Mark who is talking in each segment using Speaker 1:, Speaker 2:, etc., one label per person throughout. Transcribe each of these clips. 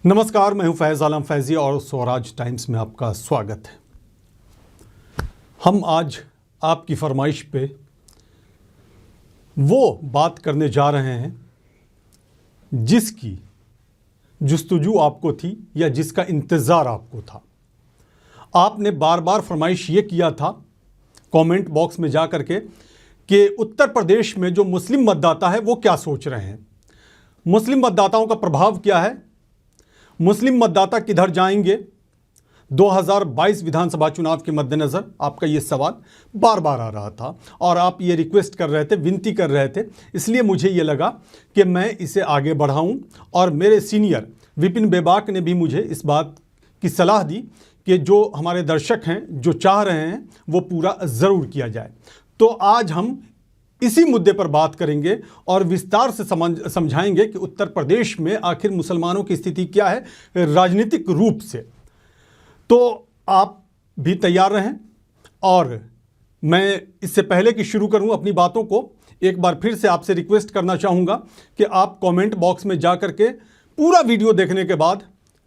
Speaker 1: नमस्कार, मैं हूं फैज़ आलम फैज़ी और स्वराज टाइम्स में आपका स्वागत है। हम आज आपकी फरमाइश पे वो बात करने जा रहे हैं जिसकी जुस्तजू आपको थी या जिसका इंतज़ार आपको था। आपने बार बार फरमाइश ये किया था कमेंट बॉक्स में जा कर के कि उत्तर प्रदेश में जो मुस्लिम मतदाता है वो क्या सोच रहे हैं, मुस्लिम मतदाताओं का प्रभाव क्या है, मुस्लिम मतदाता किधर जाएंगे। 2022 विधानसभा चुनाव के मद्देनज़र आपका ये सवाल बार बार आ रहा था और आप ये रिक्वेस्ट कर रहे थे, विनती कर रहे थे। इसलिए मुझे ये लगा कि मैं इसे आगे बढ़ाऊं और मेरे सीनियर विपिन बेबाक ने भी मुझे इस बात की सलाह दी कि जो हमारे दर्शक हैं जो चाह रहे हैं वो पूरा ज़रूर किया जाए। तो आज हम इसी मुद्दे पर बात करेंगे और विस्तार से समझाएंगे कि उत्तर प्रदेश में आखिर मुसलमानों की स्थिति क्या है राजनीतिक रूप से। तो आप भी तैयार रहें और मैं इससे पहले कि शुरू करूं अपनी बातों को एक बार फिर से आपसे रिक्वेस्ट करना चाहूँगा कि आप कमेंट बॉक्स में जा कर के पूरा वीडियो देखने के बाद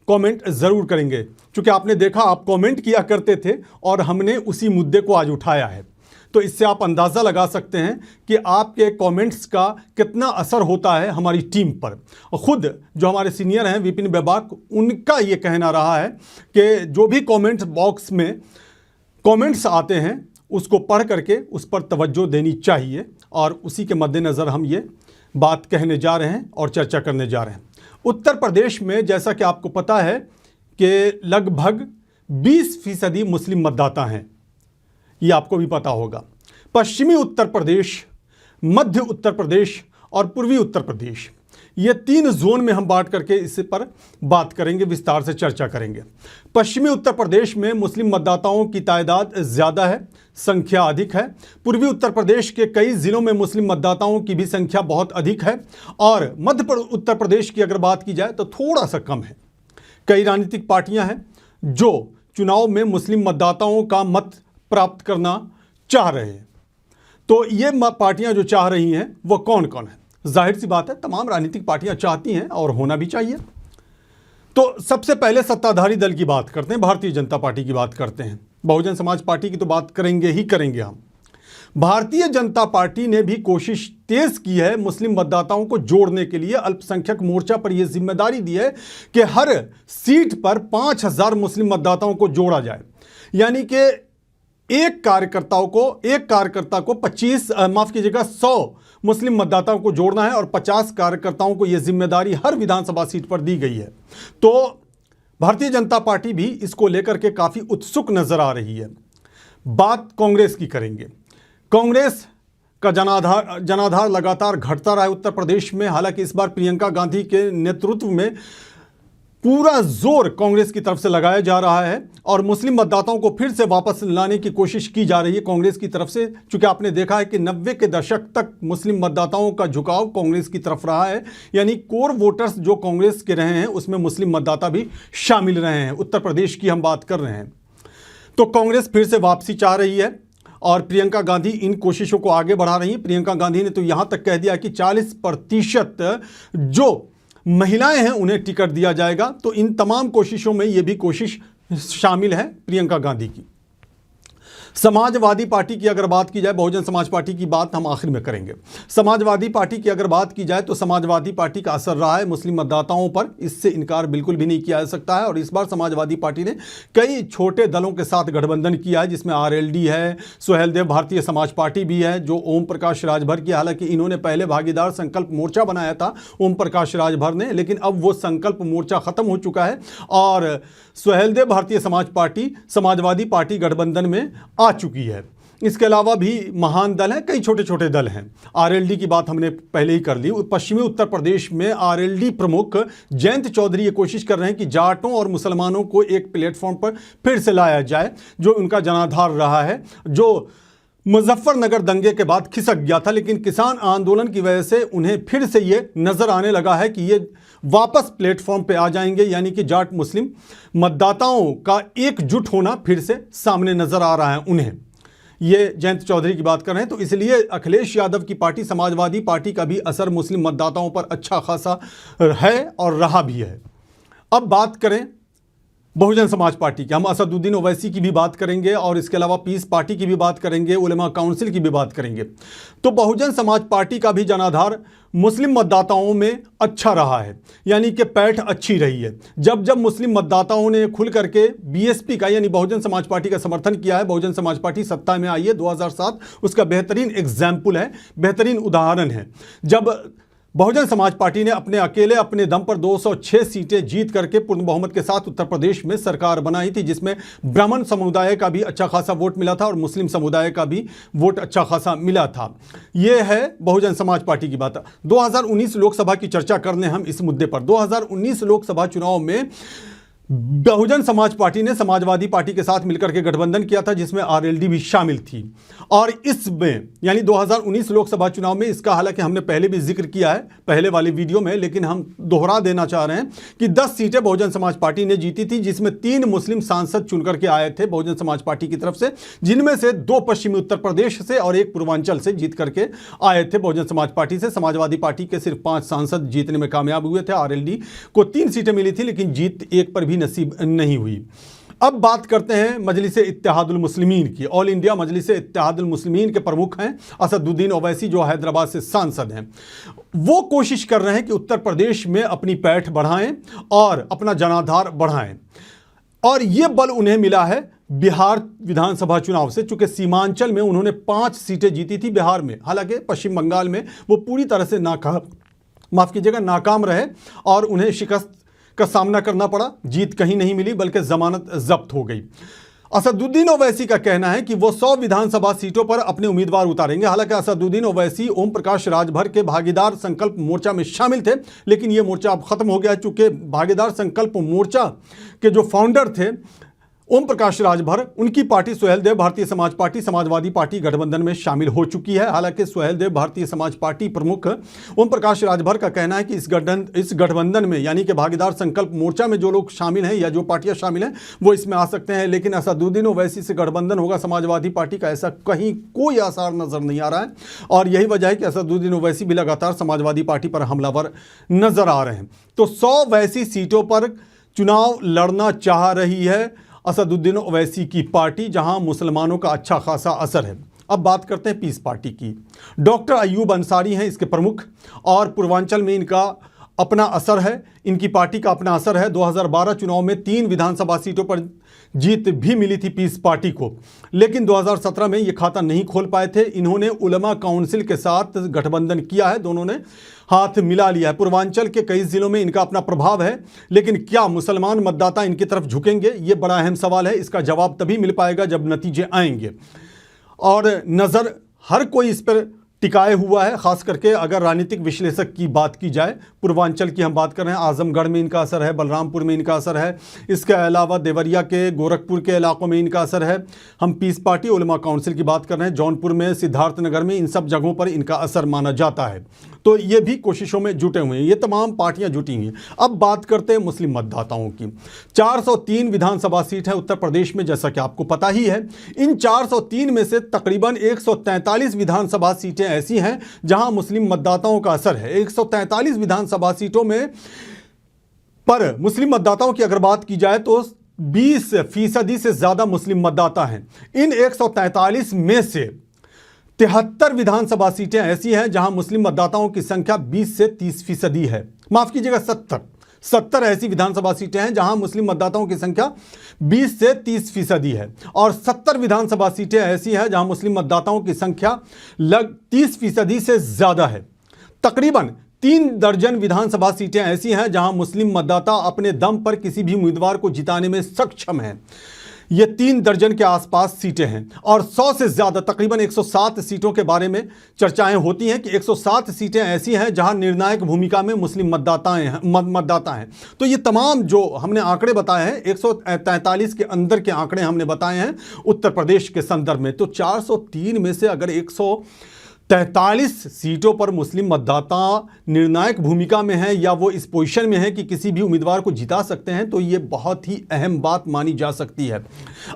Speaker 1: कमेंट ज़रूर करेंगे, क्योंकि आपने देखा आप कमेंट किया करते थे और हमने उसी मुद्दे को आज उठाया है। तो इससे आप अंदाज़ा लगा सकते हैं कि आपके कमेंट्स का कितना असर होता है हमारी टीम पर। खुद जो हमारे सीनियर हैं विपिन बेबाक, उनका ये कहना रहा है कि जो भी कमेंट बॉक्स में कमेंट्स आते हैं उसको पढ़ करके उस पर तवज्जो देनी चाहिए और उसी के मद्देनज़र हम ये बात कहने जा रहे हैं और चर्चा करने जा रहे हैं। उत्तर प्रदेश में जैसा कि आपको पता है कि लगभग 20% मुस्लिम मतदाता हैं, ये आपको भी पता होगा। पश्चिमी उत्तर प्रदेश, मध्य उत्तर प्रदेश और पूर्वी उत्तर प्रदेश, ये 3 जोन में हम बांट करके इस पर बात करेंगे, विस्तार से चर्चा करेंगे। पश्चिमी उत्तर प्रदेश में मुस्लिम मतदाताओं की तादाद ज़्यादा है, संख्या अधिक है। पूर्वी उत्तर प्रदेश के कई ज़िलों में मुस्लिम मतदाताओं की भी संख्या बहुत अधिक है और मध्य उत्तर प्रदेश की अगर बात की जाए तो थोड़ा सा कम है। कई राजनीतिक पार्टियां हैं जो चुनाव में मुस्लिम मतदाताओं का मत प्राप्त करना चाह रहे हैं। तो ये पार्टियां जो चाह रही हैं वो कौन कौन है? जाहिर सी बात है तमाम राजनीतिक पार्टियां चाहती हैं और होना भी चाहिए। तो सबसे पहले सत्ताधारी दल की बात करते हैं, भारतीय जनता पार्टी की बात करते हैं। बहुजन समाज पार्टी की तो बात करेंगे ही करेंगे हम। भारतीय जनता पार्टी ने भी कोशिश तेज की है मुस्लिम मतदाताओं को जोड़ने के लिए। अल्पसंख्यक मोर्चा पर यह जिम्मेदारी दी है कि हर सीट पर 5000 मुस्लिम मतदाताओं को जोड़ा जाए, यानी कि एक कार्यकर्ता को 100 मुस्लिम मतदाताओं को जोड़ना है और 50 कार्यकर्ताओं को यह जिम्मेदारी हर विधानसभा सीट पर दी गई है। तो भारतीय जनता पार्टी भी इसको लेकर के काफ़ी उत्सुक नजर आ रही है। बात कांग्रेस की करेंगे। कांग्रेस का जनाधार लगातार घटता रहा है उत्तर प्रदेश में। हालांकि इस बार प्रियंका गांधी के नेतृत्व में पूरा जोर कांग्रेस की तरफ से लगाया जा रहा है और मुस्लिम मतदाताओं को फिर से वापस लाने की कोशिश की जा रही है कांग्रेस की तरफ से। चूंकि आपने देखा है कि 90 के दशक तक मुस्लिम मतदाताओं का झुकाव कांग्रेस की तरफ रहा है, यानी कोर वोटर्स जो कांग्रेस के रहे हैं उसमें मुस्लिम मतदाता भी शामिल रहे हैं। उत्तर प्रदेश की हम बात कर रहे हैं। तो कांग्रेस फिर से वापसी चाह रही है और प्रियंका गांधी इन कोशिशों को आगे बढ़ा रही हैं। प्रियंका गांधी ने तो यहाँ तक कह दिया कि 40% जो महिलाएं हैं उन्हें टिकट दिया जाएगा। तो इन तमाम कोशिशों में ये भी कोशिश शामिल है प्रियंका गांधी की। समाजवादी पार्टी की अगर बात की जाए, बहुजन समाज पार्टी की बात हम आखिर में करेंगे। समाजवादी पार्टी की अगर बात की जाए तो समाजवादी पार्टी का असर रहा है मुस्लिम मतदाताओं पर, इससे इनकार बिल्कुल भी नहीं किया जा सकता है। और इस बार समाजवादी पार्टी ने कई छोटे दलों के साथ गठबंधन किया है, जिसमें आरएलडी है, सुहेलदेव भारतीय समाज पार्टी भी है जो ओम प्रकाश राजभर की, हालांकि इन्होंने पहले भागीदार संकल्प मोर्चा बनाया था ओम प्रकाश राजभर ने, लेकिन अब वो संकल्प मोर्चा खत्म हो चुका है और सुहेलदेव भारतीय समाज पार्टी समाजवादी पार्टी गठबंधन में आ चुकी है। इसके अलावा भी महान दल हैं, कई छोटे छोटे दल हैं। आरएलडी की बात हमने पहले ही कर ली। पश्चिमी उत्तर प्रदेश में आरएलडी प्रमुख जयंत चौधरी ये कोशिश कर रहे हैं कि जाटों और मुसलमानों को एक प्लेटफॉर्म पर फिर से लाया जाए, जो उनका जनाधार रहा है, जो मुजफ्फरनगर दंगे के बाद खिसक गया था। लेकिन किसान आंदोलन की वजह से उन्हें फिर से ये नज़र आने लगा है कि ये वापस प्लेटफॉर्म पे आ जाएंगे, यानी कि जाट मुस्लिम मतदाताओं का एकजुट होना फिर से सामने नज़र आ रहा है उन्हें। ये जयंत चौधरी की बात कर रहे हैं। तो इसलिए अखिलेश यादव की पार्टी समाजवादी पार्टी का भी असर मुस्लिम मतदाताओं पर अच्छा खासा है और रहा भी है। अब बात करें बहुजन समाज पार्टी की, हम असदुद्दीन ओवैसी की भी बात करेंगे और इसके अलावा पीस पार्टी की भी बात करेंगे, उलेमा काउंसिल की भी बात करेंगे। तो बहुजन समाज पार्टी का भी जनाधार मुस्लिम मतदाताओं में अच्छा रहा है, यानी कि पैठ अच्छी रही है। जब जब मुस्लिम मतदाताओं ने खुल करके बीएसपी का यानी बहुजन समाज पार्टी का समर्थन किया है, बहुजन समाज पार्टी सत्ता में आई है 2007, उसका बेहतरीन एग्जाम्पल है, बेहतरीन उदाहरण है। जब बहुजन समाज पार्टी ने अपने दम पर 206 सीटें जीत करके पूर्ण बहुमत के साथ उत्तर प्रदेश में सरकार बनाई थी, जिसमें ब्राह्मण समुदाय का भी अच्छा खासा वोट मिला था और मुस्लिम समुदाय का भी वोट अच्छा खासा मिला था। यह है बहुजन समाज पार्टी की बात। 2019 लोकसभा की चर्चा करने हम इस मुद्दे पर। 2019 लोकसभा चुनाव में बहुजन समाज पार्टी ने समाजवादी पार्टी के साथ मिलकर के गठबंधन किया था, जिसमें आरएलडी भी शामिल थी। और इसमें यानी 2019 लोकसभा चुनाव में इसका हालांकि हमने पहले भी जिक्र किया है पहले वाली वीडियो में, लेकिन हम दोहरा देना चाह रहे हैं कि 10 सीटें बहुजन समाज पार्टी ने जीती थी, जिसमें 3 मुस्लिम सांसद चुनकर के आए थे बहुजन समाज पार्टी की तरफ से, जिनमें से 2 पश्चिमी उत्तर प्रदेश से और 1 पूर्वांचल से जीत करके आए थे बहुजन समाज पार्टी से। समाजवादी पार्टी के सिर्फ 5 सांसद जीतने में कामयाब हुए थे, आरएलडी को 3 सीटें मिली थी, लेकिन जीत एक पर भी नसीब नहीं हुई। अब बात करते हैं मजलिस इत्तेहादुल मुस्लिमीन की। ऑल इंडिया मजलिस इत्तेहादुल मुस्लिमीन के प्रमुख हैं असदुद्दीन ओवैसी, जो हैदराबाद से सांसद हैं। वो कोशिश कर रहे हैं कि उत्तर प्रदेश में अपनी पैठ बढ़ाएं और अपना जनाधार बढ़ाएं, और ये बल उन्हें मिला है बिहार विधानसभा चुनाव से। चूंकि सीमांचल में उन्होंने 5 सीटें जीती थी बिहार में, हालांकि पश्चिम बंगाल में वो पूरी तरह से नाकाम रहे और उन्हें शिकस्त का सामना करना पड़ा, जीत कहीं नहीं मिली बल्कि जमानत जब्त हो गई। असदुद्दीन ओवैसी का कहना है कि वो 100 विधानसभा सीटों पर अपने उम्मीदवार उतारेंगे। हालांकि असदुद्दीन ओवैसी ओम प्रकाश राजभर के भागीदार संकल्प मोर्चा में शामिल थे, लेकिन ये मोर्चा अब खत्म हो गया, चूंकि भागीदार संकल्प मोर्चा के जो फाउंडर थे ओम प्रकाश राजभर, उनकी party Suheldev Bharatiya Samaj party Samajwadi party गठबंधन में शामिल हो चुकी है। हालांकि सुहेलदेव भारतीय समाज पार्टी प्रमुख ओम प्रकाश राजभर का कहना है कि इस गठबंधन में यानी कि भागीदार संकल्प मोर्चा में जो लोग शामिल हैं या जो पार्टियां शामिल हैं वो इसमें आ सकते हैं, लेकिन असदुद्दीन ओवैसी से गठबंधन होगा समाजवादी पार्टी का, ऐसा कहीं कोई आसार नजर नहीं आ रहा है। और यही वजह है कि असदुद्दीन ओवैसी भी लगातार समाजवादी पार्टी पर हमलावर नजर आ रहे हैं। तो 100 वैसी सीटों पर चुनाव लड़ना चाह रही है असदुद्दीन ओवैसी की पार्टी, जहां मुसलमानों का अच्छा खासा असर है। अब बात करते हैं पीस पार्टी की। डॉक्टर अयूब अंसारी हैं इसके प्रमुख, और पूर्वांचल में इनका अपना असर है, इनकी पार्टी का अपना असर है। 2012 चुनाव में 3 विधानसभा सीटों पर जीत भी मिली थी पीस पार्टी को, लेकिन 2017 में ये खाता नहीं खोल पाए थे। इन्होंने उलेमा काउंसिल के साथ गठबंधन किया है, दोनों ने हाथ मिला लिया है। पूर्वांचल के कई जिलों में इनका अपना प्रभाव है, लेकिन क्या मुसलमान मतदाता इनकी तरफ झुकेंगे, ये बड़ा अहम सवाल है। इसका जवाब तभी मिल पाएगा जब नतीजे आएंगे, और नज़र हर कोई इस पर टिकाए हुआ है। खास करके अगर राजनीतिक विश्लेषक की बात की जाए, पूर्वांचल की हम बात कर रहे हैं, आजमगढ़ में इनका असर है, बलरामपुर में इनका असर है, इसके अलावा देवरिया के गोरखपुर के इलाकों में इनका असर है। हम पीस पार्टी उलेमा काउंसिल की बात कर रहे हैं, जौनपुर में, सिद्धार्थनगर में, इन सब जगहों पर इनका असर माना जाता है। तो ये भी कोशिशों में जुटे हुए हैं, ये तमाम पार्टियां जुटी हुई हैं। अब बात करते हैं मुस्लिम मतदाताओं की। 403 विधानसभा सीट है उत्तर प्रदेश में, जैसा कि आपको पता ही है। इन 403 में से तकरीबन 143 विधानसभा सीटें ऐसी हैं जहां मुस्लिम मतदाताओं का असर है। 143 विधानसभा सीटों में पर मुस्लिम मतदाताओं की अगर बात की जाए तो 20% से ज्यादा मुस्लिम मतदाता हैं। इन 143 में से 73 विधानसभा सीटें ऐसी हैं जहां मुस्लिम मतदाताओं की संख्या 20 से 30% है। माफ कीजिएगा, 70 ऐसी विधानसभा सीटें हैं जहां मुस्लिम मतदाताओं की संख्या 20 से 30% है, और 70 विधानसभा सीटें ऐसी हैं जहां मुस्लिम मतदाताओं की संख्या 30% से ज्यादा है। तकरीबन 3 दर्जन विधानसभा सीटें ऐसी हैं जहां मुस्लिम मतदाता अपने दम पर किसी भी उम्मीदवार को जिताने में सक्षम हैं। ये 3 दर्जन के आसपास सीटें हैं, और 100 से ज़्यादा तकरीबन 107 सीटों के बारे में चर्चाएं होती हैं कि 107 सीटें ऐसी हैं जहां निर्णायक भूमिका में मुस्लिम मतदाता हैं। तो ये तमाम जो हमने आंकड़े बताए हैं, 143 के अंदर के आंकड़े हमने बताए हैं उत्तर प्रदेश के संदर्भ में। तो 403 में से अगर 100 43 सीटों पर मुस्लिम मतदाता निर्णायक भूमिका में है या वो इस पोजीशन में है कि किसी भी उम्मीदवार को जिता सकते हैं, तो ये बहुत ही अहम बात मानी जा सकती है।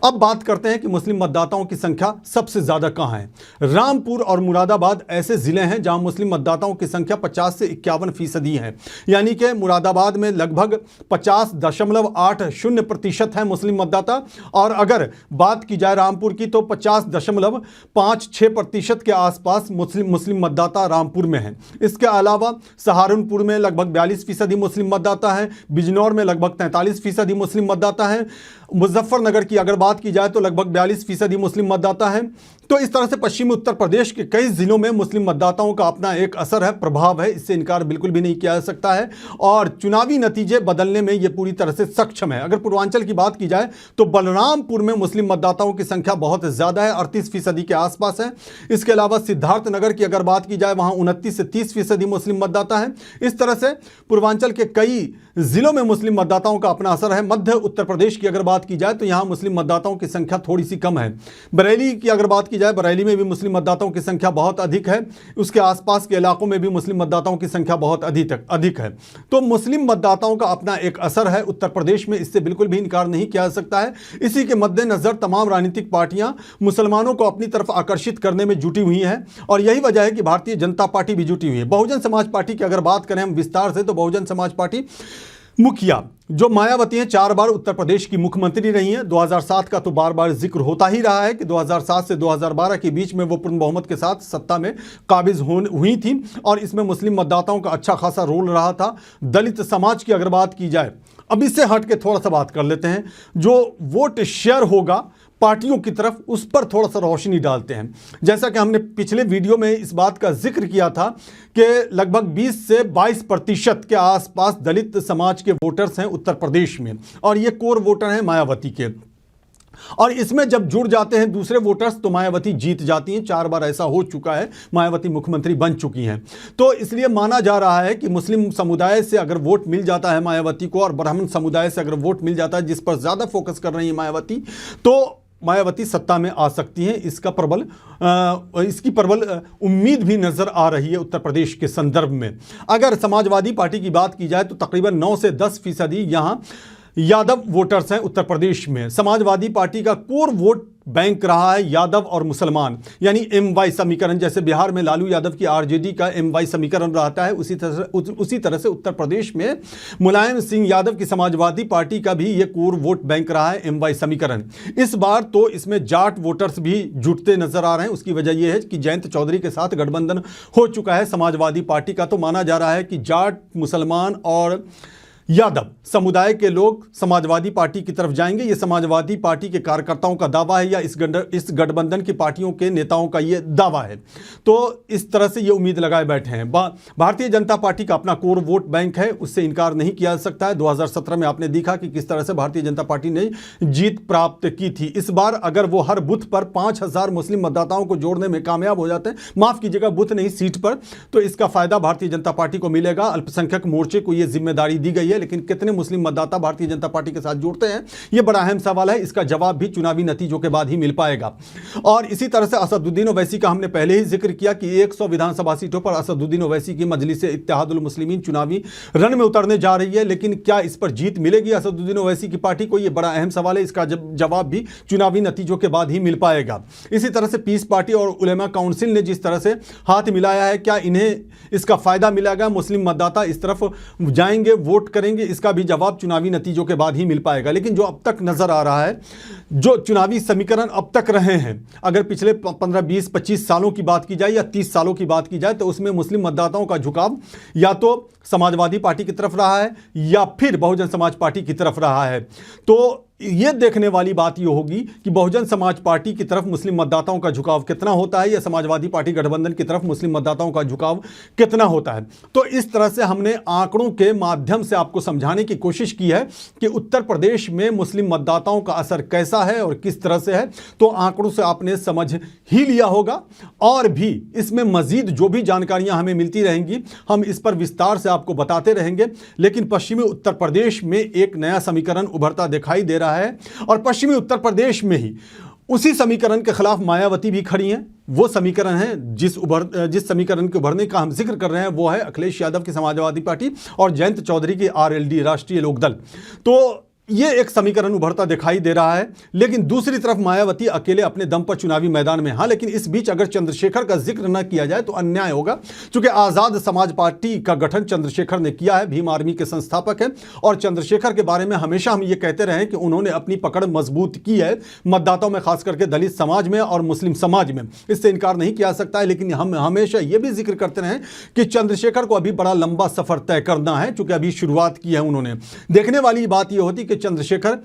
Speaker 1: अब बात करते हैं कि मुस्लिम मतदाताओं की संख्या सबसे ज़्यादा कहाँ है। रामपुर और मुरादाबाद ऐसे ज़िले हैं जहां मुस्लिम मतदाताओं की संख्या 50 से 51% है, यानी कि मुरादाबाद में लगभग 50.80% है मुस्लिम मतदाता, और अगर बात की जाए रामपुर की तो 50.56% के आसपास मुस्लिम मतदाता रामपुर में हैं। इसके अलावा सहारनपुर में लगभग 42% मुस्लिम मतदाता हैं, बिजनौर में लगभग 43% मुस्लिम मतदाता हैं, मुजफ्फरनगर की अगर बात की जाए तो लगभग 42% मुस्लिम मतदाता हैं। तो इस तरह से पश्चिमी उत्तर प्रदेश के कई जिलों में मुस्लिम मतदाताओं का अपना एक असर है, प्रभाव है, इससे इनकार बिल्कुल भी नहीं किया जा सकता है, और चुनावी नतीजे बदलने में यह पूरी तरह से सक्षम है। अगर पूर्वांचल की बात की जाए तो बलरामपुर में मुस्लिम मतदाताओं की संख्या बहुत ज़्यादा है, 38% के आसपास है। इसके अलावा सिद्धार्थनगर की अगर बात की जाए वहाँ 29 से 30% मुस्लिम मतदाता हैं। इस तरह से पूर्वांचल के कई जिलों में मुस्लिम मतदाताओं का अपना असर है। मध्य उत्तर प्रदेश की अगर बात की जाए तो यहाँ मुस्लिम मतदाताओं की संख्या थोड़ी सी कम है। बरेली की अगर बात की जाए, बरेली में भी मुस्लिम मतदाताओं की संख्या बहुत अधिक है, उसके आसपास के इलाकों में भी मुस्लिम मतदाताओं की संख्या बहुत अधिक है। तो मुस्लिम मतदाताओं का अपना एक असर है उत्तर प्रदेश में, इससे बिल्कुल भी इनकार नहीं किया जा सकता है। इसी के मद्देनजर तमाम राजनीतिक पार्टियां मुसलमानों को अपनी तरफ आकर्षित करने में जुटी हुई हैं, और यही वजह है कि भारतीय जनता पार्टी भी जुटी हुई है। बहुजन समाज पार्टी की अगर बात करें हम विस्तार से, तो बहुजन समाज पार्टी मुखिया जो मायावती हैं 4 बार उत्तर प्रदेश की मुख्यमंत्री रही हैं। 2007 का तो बार बार जिक्र होता ही रहा है कि 2007 से 2012 के बीच में वो पूर्ण बहुमत के साथ सत्ता में काबिज हुई थी, और इसमें मुस्लिम मतदाताओं का अच्छा खासा रोल रहा था। दलित समाज की अगर बात की जाए, अब इससे हट के थोड़ा सा बात कर लेते हैं, जो वोट शेयर होगा पार्टियों की तरफ, उस पर थोड़ा सा रोशनी डालते हैं। जैसा कि हमने पिछले वीडियो में इस बात का जिक्र किया था कि लगभग 20 से 22% के आसपास दलित समाज के वोटर्स हैं उत्तर प्रदेश में, और ये कोर वोटर हैं मायावती के, और इसमें जब जुड़ जाते हैं दूसरे वोटर्स तो मायावती जीत जाती हैं। 4 बार ऐसा हो चुका है, मायावती मुख्यमंत्री बन चुकी हैं। तो इसलिए माना जा रहा है कि मुस्लिम समुदाय से अगर वोट मिल जाता है मायावती को, और ब्राह्मण समुदाय से अगर वोट मिल जाता है, जिस पर ज़्यादा फोकस कर रही है मायावती, तो मायावती सत्ता में आ सकती हैं। इसकी प्रबल उम्मीद भी नजर आ रही है उत्तर प्रदेश के संदर्भ में। अगर समाजवादी पार्टी की बात की जाए तो तकरीबन 9 से 10% यहाँ यादव वोटर्स हैं उत्तर प्रदेश में। समाजवादी पार्टी का कोर वोट बैंक रहा है यादव और मुसलमान, यानी MY समीकरण। जैसे बिहार में लालू यादव की RJD का MY समीकरण रहता है, उसी तरह से उत्तर प्रदेश में मुलायम सिंह यादव की समाजवादी पार्टी का भी ये कोर वोट बैंक रहा है, MY समीकरण। इस बार तो इसमें जाट वोटर्स भी जुटते नजर आ रहे हैं। उसकी वजह यह है कि जयंत चौधरी के साथ गठबंधन हो चुका है समाजवादी पार्टी का, तो माना जा रहा है कि जाट, मुसलमान और यादव समुदाय के लोग समाजवादी पार्टी की तरफ जाएंगे। ये समाजवादी पार्टी के कार्यकर्ताओं का दावा है, या इस गठबंधन की पार्टियों के नेताओं का ये दावा है। तो इस तरह से ये उम्मीद लगाए बैठे हैं। भारतीय जनता पार्टी का अपना कोर वोट बैंक है, उससे इनकार नहीं किया जा सकता है। 2017 में आपने देखा कि किस तरह से भारतीय जनता पार्टी ने जीत प्राप्त की थी। इस बार अगर वो हर बूथ पर 5000 मुस्लिम मतदाताओं को जोड़ने में कामयाब हो जाते हैं, माफ कीजिएगा बूथ नहीं सीट पर, तो इसका फायदा भारतीय जनता पार्टी को मिलेगा। अल्पसंख्यक मोर्चे को यह जिम्मेदारी दी गई है, लेकिन कितने मुस्लिम मतदाता भारतीय जनता पार्टी के साथ जुड़ते हैं, यह बड़ा अहम सवाल है। इसका जवाब भी चुनावी नतीजों के बाद ही मिल पाएगा। और इसी तरह से असदुद्दीन ओवैसी का हमने पहले ही जिक्र किया कि 100 विधानसभा सीटों पर असदुद्दीन ओवैसी की मजलिस-ए-इत्तेहादुल मुस्लिमीन चुनावी रण में उतरने जा रही है, लेकिन क्या इस पर जीत मिलेगी असदुद्दीन ओवैसी की पार्टी को? यह बड़ा अहम सवाल है। इसका जवाब भी चुनावी नतीजों के बाद ही मिल पाएगा। इसी तरह से पीस पार्टी और उलेमा काउंसिल ने जिस तरह से हाथ मिलाया है, क्या इन्हें इसका फायदा मिलेगा? मुस्लिम मतदाता इस तरफ जाएंगे, वोट करेंगे? इसका भी जवाब चुनावी नतीजों के बाद ही मिल पाएगा। लेकिन जो अब तक नजर आ रहा है, जो चुनावी समीकरण अब तक रहे हैं, अगर पिछले 15, 20, 25 सालों की बात की जाए या 30 सालों की बात की जाए, तो उसमें मुस्लिम मतदाताओं का झुकाव या तो समाजवादी पार्टी की तरफ रहा है या फिर बहुजन समाज पार्टी की तरफ रहा है। तो ये देखने वाली बात ये होगी कि बहुजन समाज पार्टी की तरफ मुस्लिम मतदाताओं का झुकाव कितना होता है, या समाजवादी पार्टी गठबंधन की तरफ मुस्लिम मतदाताओं का झुकाव कितना होता है। तो इस तरह से हमने आंकड़ों के माध्यम से आपको समझाने की कोशिश की है कि उत्तर प्रदेश में मुस्लिम मतदाताओं का असर कैसा है और किस तरह से है। तो आंकड़ों से आपने समझ ही लिया होगा, और भी इसमें मजीद जो भी जानकारियां हमें मिलती रहेंगी, हम इस पर विस्तार से आपको बताते रहेंगे। लेकिन पश्चिमी उत्तर प्रदेश में एक नया समीकरण उभरता दिखाई दे रहा है, और पश्चिमी उत्तर प्रदेश में ही उसी समीकरण के खिलाफ मायावती भी खड़ी हैं। वो समीकरण है जिस समीकरण के उभरने का हम जिक्र कर रहे हैं वो है अखिलेश यादव की समाजवादी पार्टी और जयंत चौधरी की आरएलडी, राष्ट्रीय लोकदल। तो ये एक समीकरण उभरता दिखाई दे रहा है। लेकिन दूसरी तरफ मायावती अकेले अपने दम पर चुनावी मैदान में। हाँ, लेकिन इस बीच अगर चंद्रशेखर का जिक्र न किया जाए तो अन्याय होगा, क्योंकि आज़ाद समाज पार्टी का गठन चंद्रशेखर ने किया है, भीम आर्मी के संस्थापक हैं। और चंद्रशेखर के बारे में हमेशा हम ये कहते रहे कि उन्होंने अपनी पकड़ मजबूत की है मतदाताओं में, खास करके दलित समाज में और मुस्लिम समाज में। इससे इनकार नहीं किया सकता है। लेकिन हम हमेशा ये भी जिक्र करते रहे कि चंद्रशेखर को अभी बड़ा लंबा सफर तय करना है, चूंकि अभी शुरुआत की है उन्होंने। देखने वाली बात यह होती कि चंद्रशेखर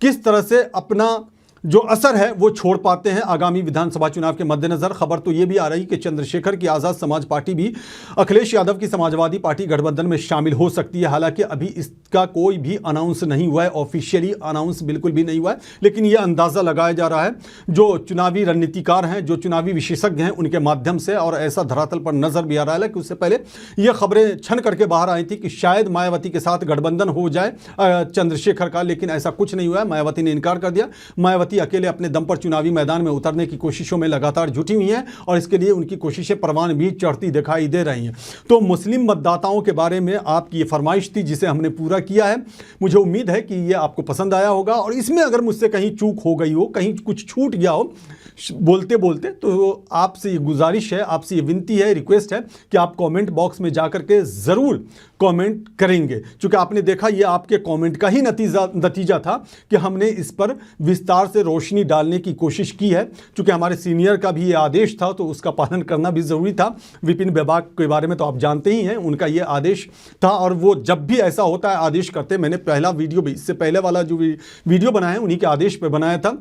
Speaker 1: किस तरह से अपना जो असर है वो छोड़ पाते हैं आगामी विधानसभा चुनाव के मद्देनजर। खबर तो ये भी आ रही कि चंद्रशेखर की आज़ाद समाज पार्टी भी अखिलेश यादव की समाजवादी पार्टी गठबंधन में शामिल हो सकती है। हालांकि अभी इसका कोई भी अनाउंस नहीं हुआ है, ऑफिशियली अनाउंस बिल्कुल भी नहीं हुआ है। लेकिन यह अंदाज़ा लगाया जा रहा है जो चुनावी रणनीतिकार हैं, जो चुनावी विशेषज्ञ हैं, उनके माध्यम से। और ऐसा धरातल पर नजर भी आ रहा है कि उससे पहले यह खबरें छन करके बाहर आई थी कि शायद मायावती के साथ गठबंधन हो जाए चंद्रशेखर का, लेकिन ऐसा कुछ नहीं हुआ है। मायावती ने इनकार कर दिया। मायावती अकेले अपने दम पर चुनावी मैदान में उतरने की कोशिशों में लगातार जुटी हुई हैं और इसके लिए उनकी कोशिशें परवान भी चढ़ती दिखाई दे रही हैं। तो मुस्लिम मतदाताओं के बारे में आपकी ये फरमाइश थी जिसे हमने पूरा किया है। मुझे उम्मीद है कि ये आपको पसंद आया होगा। और इसमें अगर मुझसे कहीं चूक हो गई हो, कहीं कुछ छूट गया हो बोलते बोलते, तो आपसे ये गुजारिश है, आपसे ये विनती है, रिक्वेस्ट है कि आप कमेंट बॉक्स में जाकर के ज़रूर कमेंट करेंगे। क्योंकि आपने देखा ये आपके कमेंट का ही नतीजा था कि हमने इस पर विस्तार से रोशनी डालने की कोशिश की है। क्योंकि हमारे सीनियर का भी ये आदेश था तो उसका पालन करना भी ज़रूरी था। विपिन विभाग के बारे में तो आप जानते ही हैं, उनका ये आदेश था। और वो जब भी ऐसा होता है आदेश करते, मैंने पहला वीडियो भी, इससे पहले वाला जो वीडियो बनाया है उन्हीं के आदेश पर बनाया था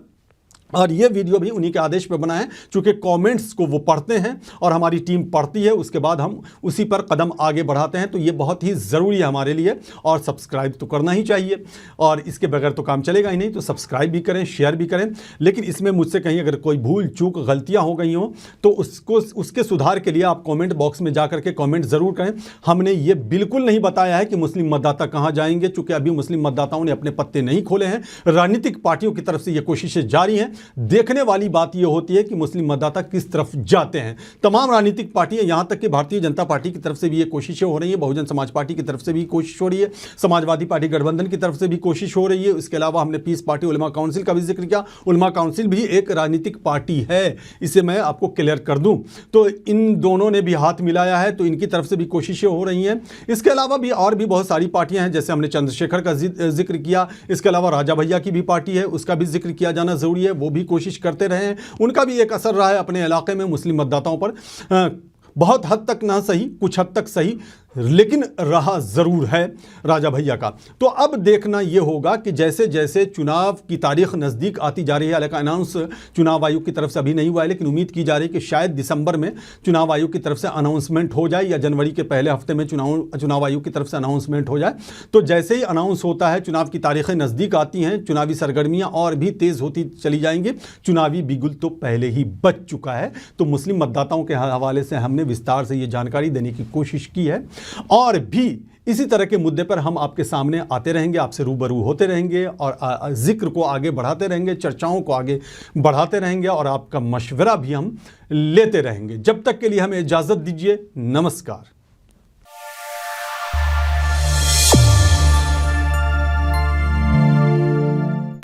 Speaker 1: और ये वीडियो भी उन्हीं के आदेश पर बना है। चूँकि कमेंट्स को वो पढ़ते हैं और हमारी टीम पढ़ती है, उसके बाद हम उसी पर कदम आगे बढ़ाते हैं। तो ये बहुत ही ज़रूरी है हमारे लिए। और सब्सक्राइब तो करना ही चाहिए, और इसके बगैर तो काम चलेगा ही नहीं। तो सब्सक्राइब भी करें, शेयर भी करें। लेकिन इसमें मुझसे कहीं अगर कोई भूल चूक गलतियाँ हो गई हों तो उसके सुधार के लिए आप कॉमेंट बॉक्स में जा करके कॉमेंट ज़रूर करें। हमने ये बिल्कुल नहीं बताया है कि मुस्लिम मतदाता कहाँ जाएंगे, चूँकि अभी मुस्लिम मतदाताओं ने अपने पत्ते नहीं खोले हैं। राजनीतिक पार्टियों की तरफ से ये कोशिशें जारी हैं। देखने वाली बात यह होती है कि मुस्लिम मतदाता किस तरफ जाते हैं। तमाम राजनीतिक पार्टियां, यहां तक कि भारतीय जनता पार्टी की तरफ से भी ये कोशिशें हो रही है, बहुजन समाज पार्टी की तरफ से भी कोशिश हो रही है, समाजवादी पार्टी गठबंधन की तरफ से भी कोशिश हो रही है। इसके अलावा हमने पीस पार्टी उलमा काउंसिल का भी जिक्र किया। उलमा काउंसिल भी एक राजनीतिक पार्टी है, इसे मैं आपको क्लियर कर दूं। तो इन दोनों ने भी हाथ मिलाया है, तो इनकी तरफ से भी कोशिशें हो रही हैं। इसके अलावा भी और भी बहुत सारी पार्टियां हैं, जैसे हमने चंद्रशेखर का जिक्र किया। इसके अलावा राजा भैया की भी पार्टी है, उसका भी जिक्र किया जाना जरूरी है। वो भी कोशिश करते रहे हैं, उनका भी एक असर रहा है अपने इलाके में मुस्लिम मतदाताओं पर। बहुत हद तक ना सही, कुछ हद तक सही, लेकिन रहा ज़रूर है राजा भैया का। तो अब देखना यह होगा कि जैसे जैसे चुनाव की तारीख नज़दीक आती जा रही है, हालांकि अनाउंस चुनाव आयोग की तरफ से अभी नहीं हुआ है, लेकिन उम्मीद की जा रही है कि शायद दिसंबर में चुनाव आयोग की तरफ से अनाउंसमेंट हो जाए या जनवरी के पहले हफ्ते में चुनाव आयोग की तरफ से अनाउंसमेंट हो जाए। तो जैसे ही अनाउंस होता है, चुनाव की तारीखें नज़दीक आती हैं, चुनावी सरगर्मियाँ और भी तेज़ होती चली जाएंगी। चुनावी बिगुल तो पहले ही बज चुका है। तो मुस्लिम मतदाताओं के हवाले से हमने विस्तार से ये जानकारी देने की कोशिश की है, और भी इसी तरह के मुद्दे पर हम आपके सामने आते रहेंगे, आपसे रूबरू होते रहेंगे और जिक्र को आगे बढ़ाते रहेंगे, चर्चाओं को आगे बढ़ाते रहेंगे और आपका मशवरा भी हम लेते रहेंगे। जब तक के लिए हमें इजाज़त दीजिए। नमस्कार।